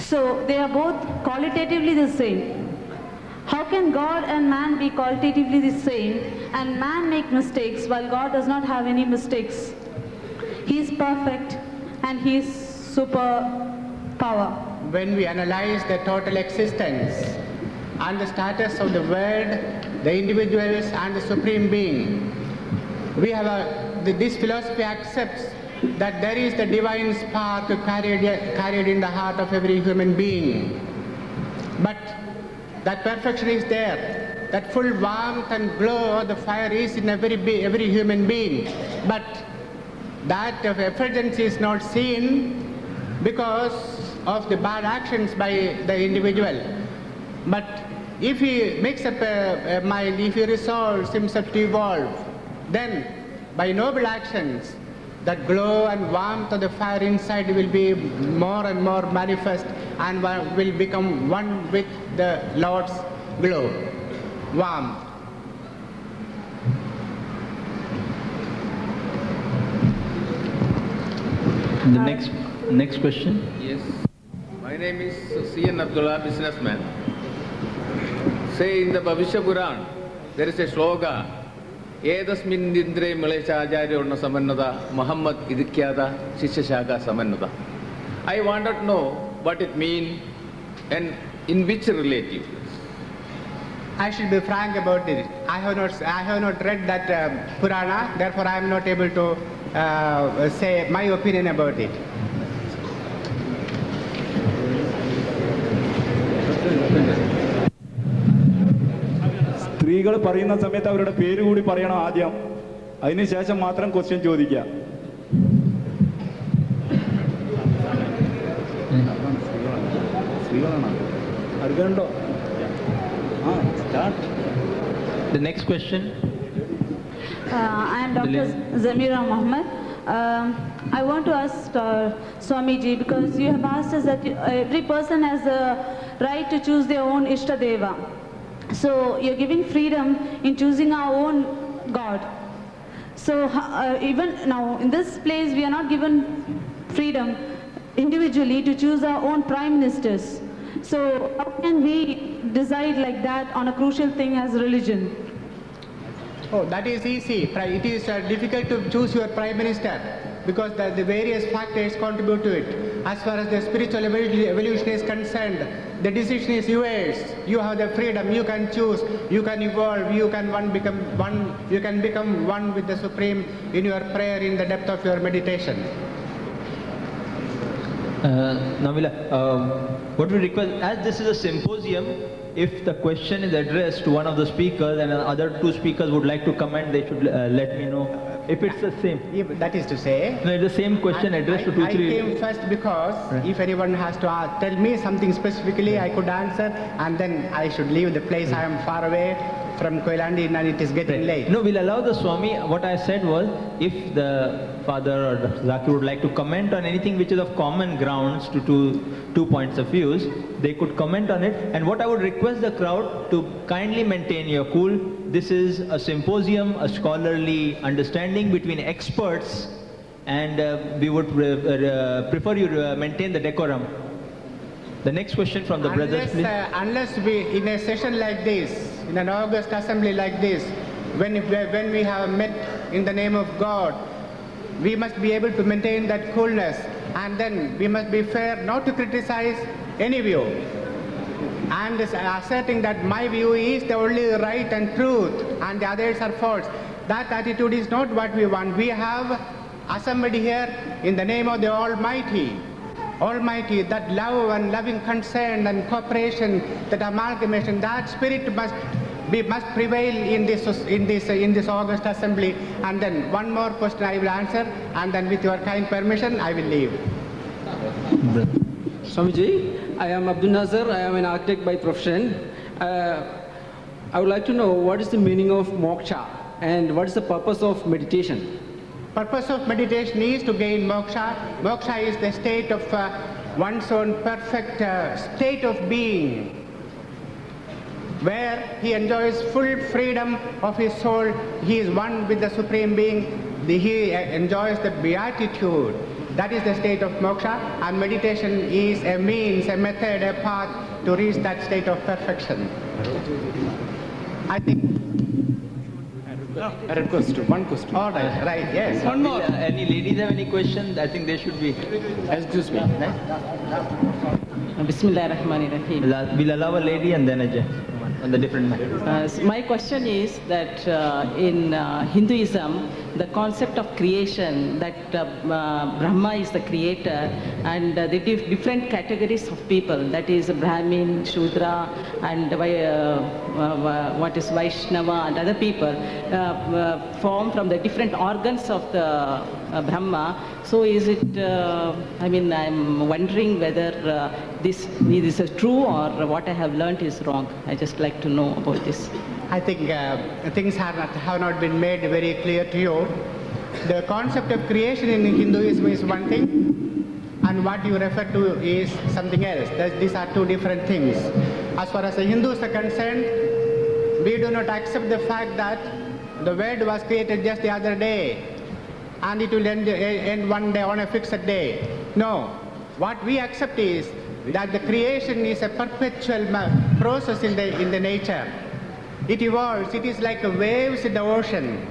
So they are both qualitatively the same. How can God and man be qualitatively the same and man make mistakes while God does not have any mistakes? He is perfect and he is super power. When we analyze the total existence and the status of the world, the individuals and the Supreme Being, we have this philosophy accepts that there is the divine spark carried in the heart of every human being. But that perfection is there. That full warmth and glow of the fire is in every human being. But that effulgence is not seen because of the bad actions by the individual. But if he makes up a mind, if he resolves himself to evolve, then by noble actions, that glow and warmth of the fire inside will be more and more manifest and will become one with the Lord's glow, warmth. The next question. Yes. My name is C.N. Abdullah, businessman. Say in the Bhavishya Puran, there is a slogan, Edasmin Indre Malaysia Ajari Orna Samannada, Muhammad Idikyada, Shishashaka Samannada. I wanted to know what it means and in which relative. I should be frank about it. I have not read that Purana, therefore I am not able to say my opinion about it. സ്ത്രീകൾ പറയുന്ന സമയത്ത് അവരുടെ പേര് കൂടി പറയണം ആദ്യം, അതിനുശേഷം മാത്രം ക്വസ്റ്റ്യൻ ചോദിക്കുക. സ്ത്രീകളാണോ? The next question. I am Dr. Zamira Muhammad. I want to ask Swamiji, because you have asked us that every person has the right to choose their own Ishtadeva. So you're giving freedom in choosing our own God. So even now in this place we are not given freedom individually to choose our own prime ministers. So how can we decide like that on a crucial thing as religion? Oh, that is easy. It is difficult to choose your prime minister because the various factors contribute to it. As far as the spiritual evolution is concerned, the decision is yours. You have the freedom. You can choose. You can evolve. You can become one. You can become one with the Supreme in your prayer, in the depth of your meditation. Navila, what we request, as this is a symposium, if the question is addressed to one of the speakers and other two speakers would like to comment, they should let me know. If it's the same. If that is to say. No, it's the same question addressed to two, three. I came first because if anyone has to tell me something specifically, I could answer, and then I should leave the place. I am far away from Koilandi and it is getting late. No, we'll allow the Swami. What I said was, if the Father or Zakir would like to comment on anything which is of common grounds to two points of views, they could comment on it. And what I would request the crowd to kindly maintain your cool. This is a symposium, a scholarly understanding between experts, and we would prefer you to maintain the decorum. The next question from the brothers, please. Unless we, in a session like this, in an August assembly like this, when we have met in the name of God, we must be able to maintain that coolness, and then we must be fair not to criticize any view. And asserting that my view is the only right and truth and the others are false. That attitude is not what we want. We have assembled here in the name of the Almighty. Almighty, that love and loving concern and cooperation, that amalgamation, that spirit must prevail in this August assembly. And then one more question I will answer, and then with your kind permission I will leave. Swamiji, I am Abdul Nazar. I am an architect by profession. I would like to know what is the meaning of moksha and what is the purpose of meditation? Purpose of meditation is to gain moksha. Moksha is the state of one's own perfect state of being, where he enjoys full freedom of his soul. He is one with the Supreme Being. He enjoys the beatitude. That is the state of moksha, and meditation is a means, a method, a path to reach that state of perfection. I think. A request, one question. All right, right, yes. One more. Any ladies have any questions? I think they should be. Excuse me. Bismillahirrahmanirrahim. We'll allow a lady and then a gentleman on the different matter. My question is that in Hinduism, the concept of creation, that Brahma is the creator, and the different categories of people, that is Brahmin, Shudra, and what is Vaishnava and other people, form from the different organs of the Brahma. So is it, I'm wondering whether this is true or what I have learnt is wrong. I just like to know about this. I think things have not been made very clear to you. The concept of creation in Hinduism is one thing, and what you refer to is something else. These are two different things. As far as the Hindus are concerned, we do not accept the fact that the world was created just the other day and it will end one day on a fixed day. No. What we accept is that the creation is a perpetual process in the nature. It evolves. It is like waves in the ocean.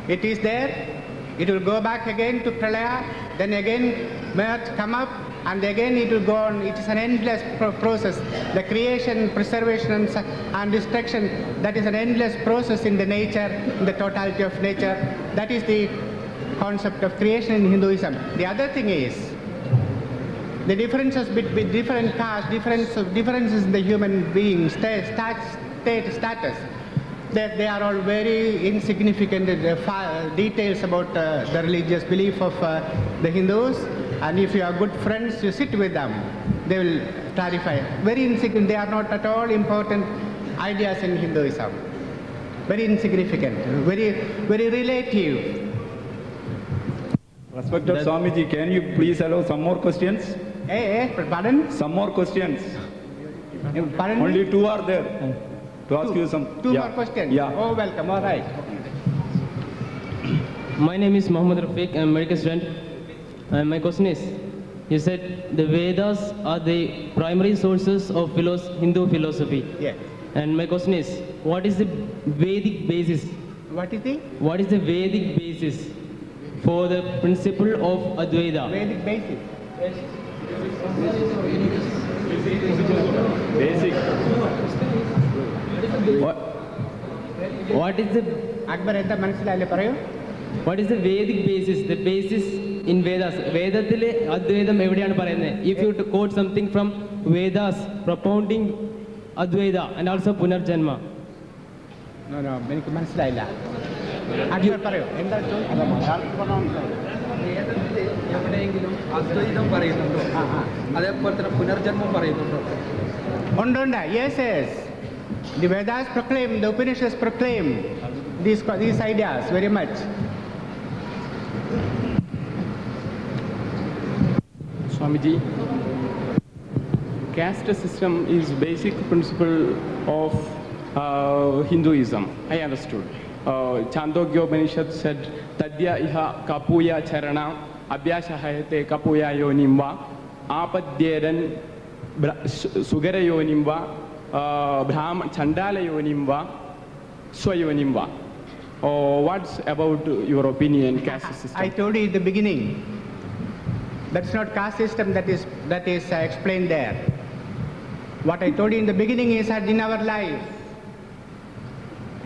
It is there. It will go back again to pralaya, then again merge, come up, and again it will go on. It is an endless process. The creation, preservation, and destruction, that is an endless process in the nature, in the totality of nature. That is the concept of creation in Hinduism. The other thing is the differences between different castes, differences in the human being status. That they are all very insignificant details about the religious belief of the Hindus, and if you are good friends, you sit with them, they will clarify. Very insignificant, they are not at all important ideas in Hinduism. Very insignificant, very relative. Respected Swamiji, can you please allow some more questions? Pardon? Some more questions. Pardon Only me? two are there. To ask you some. Two more questions? Yeah. Oh, welcome. All right. My name is Mohammed Rafiq. I'm a medical student. And my question is, you said the Vedas are the primary sources of Hindu philosophy. Yes. And my question is, what is the Vedic basis? What is the? What is the Vedic basis for the principle of Advaita? Vedic basis. Basic. What is the Akbar, enta മനസ്സിലായില്ലേ പറയൂ? What is the Vedic basis? The basis in Vedas. വേദത്തിലെ അദ്വൈതം എവിടെയാണ് പറയുന്നത്? If you quote something from Vedas propounding Advaita and also Punarjanma. No, എനിക്ക് മനസ്സിലായില്ല. അക്ബർ പറയൂ. എന്താ എവിടെയെങ്കിലും അദ്വൈതം പറയുന്നുണ്ടോ? അതേപോലെ തന്നെ പുനർജന്മം പറയുന്നുണ്ടോ? ഉണ്ട്. Yes. The Vedas proclaim, the Upanishads proclaim these ideas very much. Swamiji, caste system is basic principle of Hinduism. I understood. Chandogya Upanishad said, Tadya iha kapuya charana abhyashahayate kapuya yonimva apadyeran sugara yonimva Brahman Chandala yonimva swayonimva. What's about your opinion, caste system? I told you in the beginning, that's not caste system that is explained there. What I told you in the beginning is that in our life,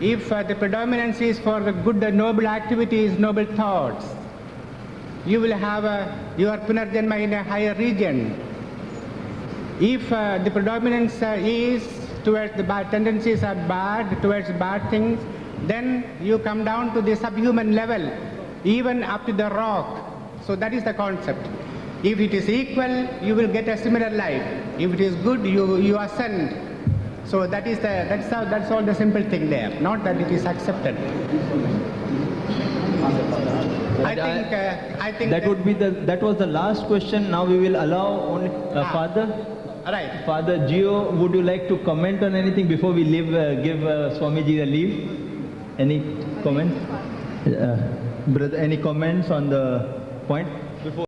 if the predominance is for the good and noble activities, noble thoughts, you will have your Punarjanma in a higher region. If the predominance is towards the bad tendencies are bad, towards bad things, then you come down to the subhuman level, even up to the rock. So that is the concept. If it is equal, you will get a similar life. If it is good, you ascend. So that's all the simple thing there. Not that it is accepted. I think that was the last question. Now we will allow only Father. Right. Father Gio, would you like to comment on anything before we leave? Give Swamiji the leave. Any comment? Brother, any comments on the point? Before